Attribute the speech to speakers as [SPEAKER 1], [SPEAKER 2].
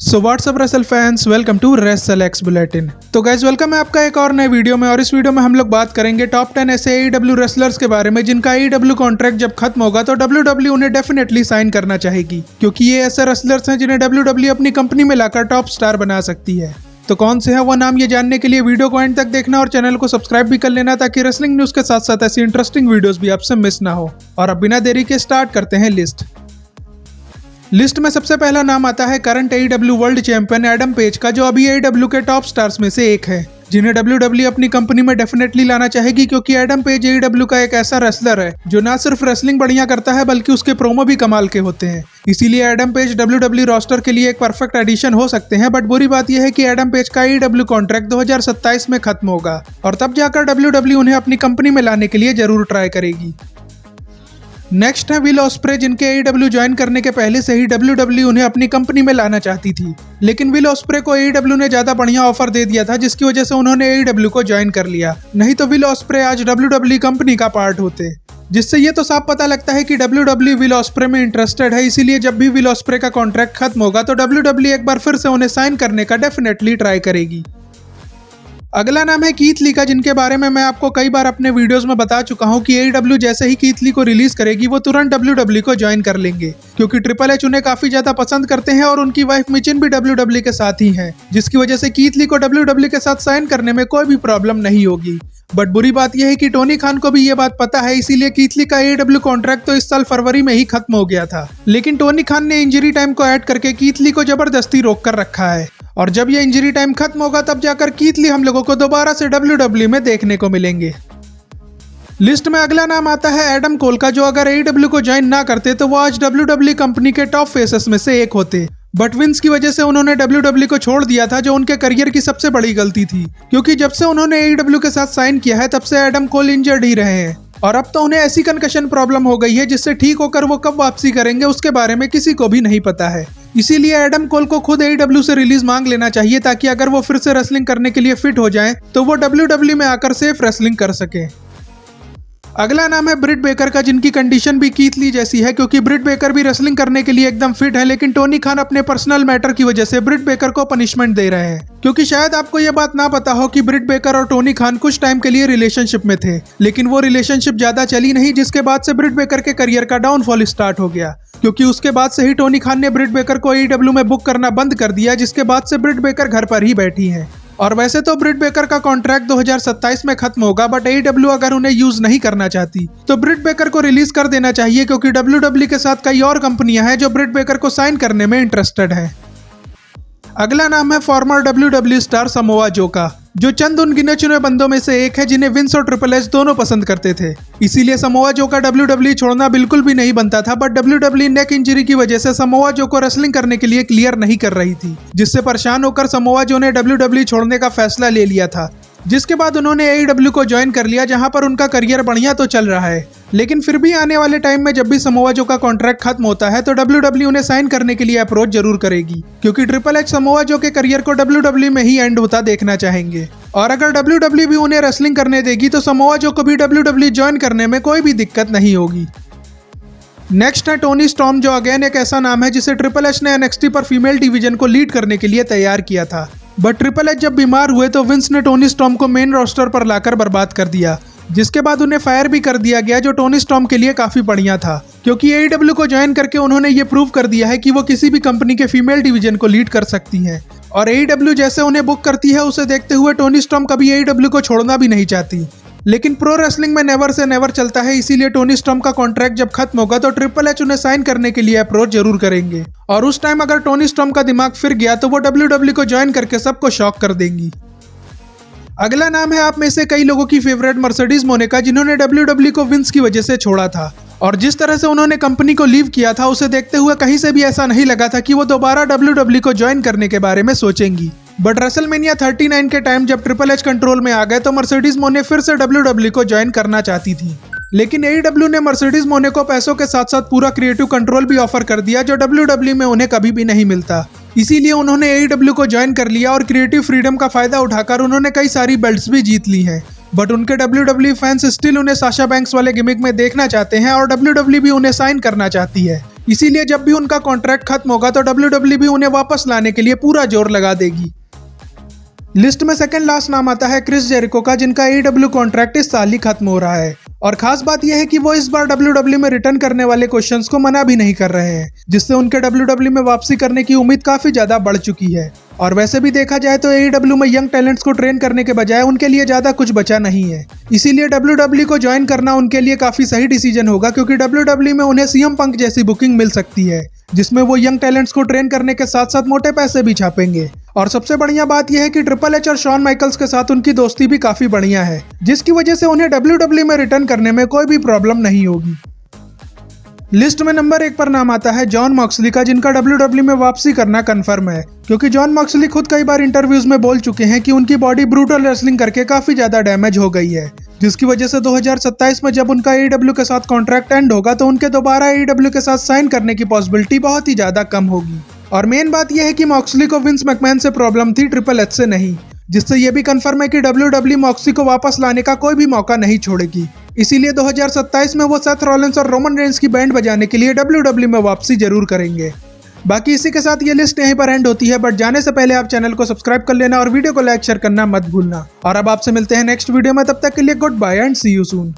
[SPEAKER 1] So what's up wrestle fans, welcome to WrestleX bulletin. तो guys welcome है आपका एक और नए वीडियो में। और इस वीडियो में हम लोग बात करेंगे टॉप 10 ऐसे AEW रेसलर्स के बारे में जिनका AEW कॉन्ट्रैक्ट जब खत्म होगा तो WWE उन्हें डेफिनेटली साइन करना चाहेगी, क्योंकि ये ऐसे रेसलर्स हैं जिन्हें WWE अपनी कंपनी में लाकर टॉप स्टार बना सकती है। तो कौन से है वो नाम, ये जानने के लिए वीडियो को एंड तक देखना और चैनल को सब्सक्राइब भी कर लेना, ताकि रेसलिंग न्यूज के साथ साथ ऐसी इंटरेस्टिंग वीडियोस भी आपसे मिस ना हो। और अब बिना देरी के स्टार्ट करते हैं लिस्ट में सबसे पहला नाम आता है current AEW world champion Adam page का, जो अभी AEW के टॉप स्टार्स में से एक है जिन्हें WWE अपनी कंपनी में डेफिनेटली लाना चाहेगी, क्योंकि एडम पेज AEW का एक ऐसा रेसलर है जो ना सिर्फ रेसलिंग बढ़िया करता है बल्कि उसके प्रोमो भी कमाल के होते हैं। इसीलिए एडम पेज WWE रोस्टर के लिए एक परफेक्ट एडिशन हो सकते हैं। बट बुरी बात यह है कि एडम पेज का AEW कॉन्ट्रैक्ट 2027 में खत्म होगा और तब जाकर WWE उन्हें अपनी कंपनी में लाने के लिए जरूर ट्राई करेगी। नेक्स्ट है विल ऑस्प्रे, जिनके AEW ज्वाइन करने के पहले से ही WWE उन्हें अपनी कंपनी में लाना चाहती थी, लेकिन विल ऑस्प्रे को AEW ने ज्यादा बढ़िया ऑफर दे दिया था, जिसकी वजह से उन्होंने AEW को ज्वाइन कर लिया। नहीं तो विल ऑस्प्रे आज WWE कंपनी का पार्ट होते, जिससे ये तो साफ पता लगता है कि WWE विल ऑस्प्रे में इंटरेस्टेड है। इसीलिए जब भी विल ऑस्प्रे का कॉन्ट्रैक्ट खत्म होगा तो WWE एक बार फिर से उन्हें साइन करने का डेफिनेटली ट्राई करेगी। अगला नाम है कीथ ली का, जिनके बारे में मैं आपको कई बार अपने वीडियोस में बता चुका हूं कि AEW जैसे ही कीथ ली को रिलीज करेगी वो तुरंत WWE को ज्वाइन कर लेंगे, क्योंकि ट्रिपल एच उन्हें काफी ज्यादा पसंद करते हैं और उनकी वाइफ मिचिन भी WWE के साथ ही है, जिसकी वजह से कीथ ली को WWE के साथ साइन करने में कोई भी प्रॉब्लम नहीं होगी। बट बुरी बात यह है कि टोनी खान को भी ये बात पता है, इसीलिए कीथ ली का AEW कॉन्ट्रैक्ट तो इस साल फरवरी में ही खत्म हो गया था, लेकिन टोनी खान ने इंजरी टाइम को ऐड करके कीथ ली को जबरदस्ती रोक कर रखा है। और जब ये इंजरी टाइम खत्म होगा तब जाकर कीथ ली हम लोगों को दोबारा से WWE में देखने को मिलेंगे। लिस्ट में अगला नाम आता है एडम कोल का, जो अगर AEW को ज्वाइन ना करते तो वो आज WWE कंपनी के टॉप फेसेस में से एक होते। बट विंस की वजह से उन्होंने WWE को छोड़ दिया था, जो उनके करियर की सबसे बड़ी गलती थी, क्योंकि जब से उन्होंने AEW के साथ साइन किया है तब से एडम कोल इंजर्ड ही रहे हैं। और अब तो उन्हें ऐसी कंकशन प्रॉब्लम हो गई है जिससे ठीक होकर वो कब वापसी करेंगे उसके बारे में किसी को भी नहीं पता है। इसीलिए एडम कोल को खुद AEW से रिलीज मांग लेना चाहिए, ताकि अगर वो फिर से रेसलिंग करने के लिए फिट हो जाएं तो वो WWE में आकर सेफ रेसलिंग कर सके। अगला नाम है ब्रिट बेकर का, जिनकी कंडीशन भी कीथ ली जैसी है, क्योंकि ब्रिट बेकर भी रेसलिंग करने के लिए एकदम फिट है, लेकिन टोनी खान अपने पर्सनल मैटर की वजह से ब्रिट बेकर को पनिशमेंट दे रहे हैं। क्योंकि शायद आपको ये बात ना पता हो कि ब्रिट बेकर और टोनी खान कुछ टाइम के लिए रिलेशनशिप में थे, लेकिन वो रिलेशनशिप ज्यादा चली नहीं, जिसके बाद से ब्रिट बेकर के करियर का डाउनफॉल स्टार्ट हो गया, क्योंकि उसके बाद से ही टोनी खान ने ब्रिट बेकर को AEW में बुक करना बंद कर दिया, जिसके बाद से ब्रिट बेकर घर पर ही बैठी हैं। और वैसे तो ब्रिट बेकर का कॉन्ट्रैक्ट 2027 में खत्म होगा, बट AEW अगर उन्हें यूज नहीं करना चाहती तो ब्रिट बेकर को रिलीज कर देना चाहिए, क्योंकि WWE के साथ कई और कंपनियां हैं जो ब्रिट बेकर को साइन करने में इंटरेस्टेड है। अगला नाम है farmer WWE star Samoa Joe का, जो चंद उन गिने चुने बंदों में से एक है जिन्हें विंस और ट्रिपल एच दोनों पसंद करते थे। इसीलिए समोआ जो का WWE छोड़ना बिल्कुल भी नहीं बनता था, बट WWE नेक इंजरी की वजह से समोआ जो को रेसलिंग करने के लिए क्लियर नहीं कर रही थी, जिससे परेशान होकर समोआ जो ने WWE छोड़ने का फैसला ले लिया था, जिसके बाद उन्होंने AEW को ज्वाइन कर लिया, जहां पर उनका करियर बढ़िया तो चल रहा है। लेकिन फिर भी आने वाले टाइम में जब भी समोआ जो का कॉन्ट्रैक्ट खत्म होता है तो WWE उन्हें साइन करने के लिए अप्रोच जरूर करेगी, क्योंकि ट्रिपल एच समोआ जो के करियर को WWE में ही एंड होता देखना चाहेंगे। और अगर WWE भी उन्हें रेसलिंग करने देगी तो समोआ जो को भी WWE ज्वाइन करने में कोई भी दिक्कत नहीं होगी। नेक्स्ट है टोनी स्टॉर्म, जो अगेन एक ऐसा नाम है जिसे ट्रिपल एच ने NXT पर फीमेल डिवीजन को लीड करने के लिए तैयार किया था। बट ट्रिपल एच जब बीमार हुए तो विंस ने टोनी स्टॉर्म को मेन रोस्टर पर लाकर बर्बाद कर दिया, जिसके बाद उन्हें फायर भी कर दिया गया, जो टोनी स्टॉर्म के लिए काफी बढ़िया था, क्योंकि AEW को ज्वाइन करके उन्होंने ये प्रूव कर दिया है कि वो किसी भी कंपनी के फीमेल डिवीजन को लीड कर सकती हैं। और AEW जैसे उन्हें बुक करती है उसे देखते हुए टोनी स्टॉर्म कभी AEW को छोड़ना भी नहीं चाहती, लेकिन प्रो रेसलिंग में नेवर से नेवर चलता है। इसीलिए टोनी स्टॉर्म का कॉन्ट्रैक्ट जब खत्म होगा तो ट्रिपल एच उन्हें साइन करने के लिए अप्रोच जरूर करेंगे, और उस टाइम अगर टोनी स्टॉर्म का दिमाग फिर गया तो वो WWE को ज्वाइन करके सबको शॉक कर देंगी। अगला नाम है आप में से कई लोगों की फेवरेट मर्सिडीज मोनिका, जिन्होंने WWE को विंस की वजह से छोड़ा था, और जिस तरह से उन्होंने कंपनी को लीव किया था उसे देखते हुए कहीं से भी ऐसा नहीं लगा था कि वो दोबारा WWE को ज्वाइन करने के बारे में सोचेंगी। बट रेसलमेनिया 39 के टाइम जब ट्रिपल एच कंट्रोल में आ गए तो मर्सिडीज मोने फिर से WWE को ज्वाइन करना चाहती थी, लेकिन AEW ने मर्सिडीज मोने को पैसों के साथ साथ पूरा क्रिएटिव कंट्रोल भी ऑफर कर दिया, जो WWE में उन्हें कभी भी नहीं मिलता। इसीलिए उन्होंने AEW को ज्वाइन कर लिया और क्रिएटिव फ्रीडम का फायदा उठाकर उन्होंने कई सारी बेल्ट्स भी जीत ली हैं। बट उनके WWE फैंस स्टिल उन्हें साशा बैंक्स वाले गिमिक में देखना चाहते हैं और WWE भी उन्हें साइन करना चाहती है, इसीलिए जब भी उनका कॉन्ट्रैक्ट खत्म होगा तो WWE भी उन्हें वापस लाने के लिए पूरा जोर लगा देगी। लिस्ट में सेकंड लास्ट नाम आता है क्रिस जेरिको का, जिनका AEW कॉन्ट्रैक्ट इस साल ही खत्म हो रहा है। और खास बात यह है कि वो इस बार WWE में रिटर्न करने वाले क्वेश्चंस को मना भी नहीं कर रहे हैं, जिससे उनके WWE में वापसी करने की उम्मीद काफी ज्यादा बढ़ चुकी है। और वैसे भी देखा जाए तो AEW में यंग टैलेंट्स को ट्रेन करने के बजाय उनके लिए ज्यादा कुछ बचा नहीं है। इसीलिए WWE को ज्वाइन करना उनके लिए काफी सही डिसीजन होगा, क्योंकि WWE में उन्हें CM पंक जैसी बुकिंग मिल सकती है, जिसमें वो यंग टैलेंट्स को ट्रेन करने के साथ साथ मोटे पैसे भी छापेंगे। और सबसे बढ़िया बात यह है कि ट्रिपल एच और शॉन माइकल्स के साथ उनकी दोस्ती भी काफी बढ़िया है, जिसकी वजह से उन्हें WWE में रिटर्न करने में कोई भी प्रॉब्लम नहीं होगी। लिस्ट में नंबर 1 पर नाम आता है जॉन मॉक्सली का, जिनका WWE में वापसी करना कंफर्म है, क्योंकि जॉन मॉक्सली खुद कई बार इंटरव्यूज में बोल चुके हैं कि उनकी बॉडी ब्रूटल रेसलिंग करके काफी ज्यादा डैमेज हो गई है, जिसकी वजह से 2027 में जब उनका AEW के साथ कॉन्ट्रैक्ट एंड होगा तो उनके दोबारा AEW के साथ साइन करने की पॉसिबिलिटी बहुत ही ज्यादा कम होगी। और मेन बात यह है कि मॉक्सली को विंस मैकमैन से प्रॉब्लम थी, ट्रिपल एच से नहीं, जिससे यह भी कंफर्म है कि WWE मॉक्सली को वापस लाने का कोई भी मौका नहीं छोड़ेगी। इसीलिए 2027 में वो सेथ रॉलिंस और रोमन रेंस की बैंड बजाने के लिए WWE में वापसी जरूर करेंगे। बाकी इसी के साथ ये लिस्ट यहीं पर एंड होती है, बट जाने से पहले आप चैनल को सब्सक्राइब कर लेना और वीडियो को लाइक शेयर करना मत भूलना। और अब आपसे मिलते हैं नेक्स्ट वीडियो में, तब तक के लिए goodbye and see you soon.